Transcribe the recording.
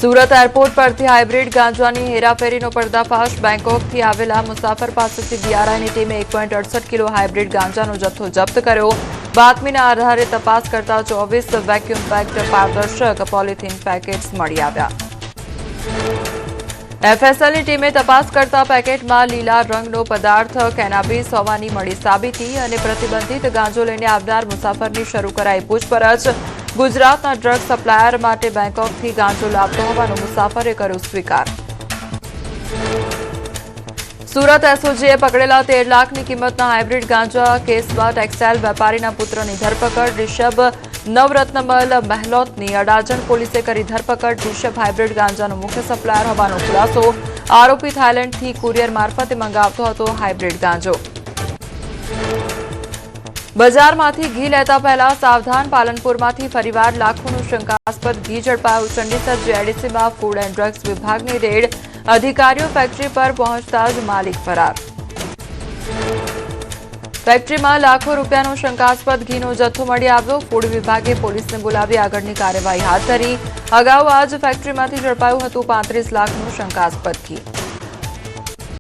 Surat airport પરથી hybrid ગાંજાની હેરાફેરીનો પર્દાફાશ। બેંકોકથી આવેલા મુસાફર પાસેથી ડીઆરઆઈની ટીમે 1.68 કિલો હાઇબ્રિડ ગાંજાનો જથ્થો જપ્ત કર્યો। બાતમીના આધારે તપાસ કરતા 24 વેક્યુમ પેક્ડ પારદર્શક પોલિથીન પેકેટ્સ મળી આવ્યા। એફએસએલની ટીમે તપાસ કરતા પેકેટમાં લીલા રંગનો પદાર્થ કેનાબિસ હોવાની મળી સાબિતી અને પ્રતિબંધિત ગાંજો લઈને આવનાર મુસાફરની શરૂ કરાઈ પૂછપરછ। ગુજરાતના ડ્રગ સપ્લાયર માટે બેંકોકથી ગાંજો લાવતો હોવાનો મુસાફરે કર્યો સ્વીકાર। સુરત એસઓજીએ પકડેલા 13 લાખની કિંમતના હાઇબ્રિડ ગાંજા કેસમાં ટેક્સટાઇલ વેપારીના પુત્રની ધરપકડ। રિષભ નવરત્નમલ મહેલોતની અડાજણ પોલીસે કરી ધરપકડ। રિષભ હાઇબ્રિડ ગાંજાનો મુખ્ય સપ્લાયર હોવાનો ખુલાસો। આરોપી થાઇલેન્ડથી કુરિયર મારફતે મંગાવતો હતો હાઇબ્રિડ ગાંજો। બજારમાંથી ઘી લેતા પહેલા સાવધાન। પાલનપુરમાંથી ફરીવાર લાખોનું શંકાસ્પદ ઘી ઝડપાયું। ચંડીસર જીઆઈડીસીમાં ફૂડ એન્ડ ડ્રગ્સ વિભાગની રેડ। અધિકારીઓ ફેક્ટરી પર પહોંચતા જ માલિક ફરાર। ફેક્ટરીમાં લાખો રૂપિયાનો શંકાસ્પદ ઘીનો જથ્થો મળી આવ્યો। ફૂડ વિભાગે પોલીસને બોલાવી આગળની કાર્યવાહી હાથ ધરી। અગાઉ આ જ ફેક્ટરીમાંથી ઝડપાયું હતું 35 લાખનું શંકાસ્પદ ઘી।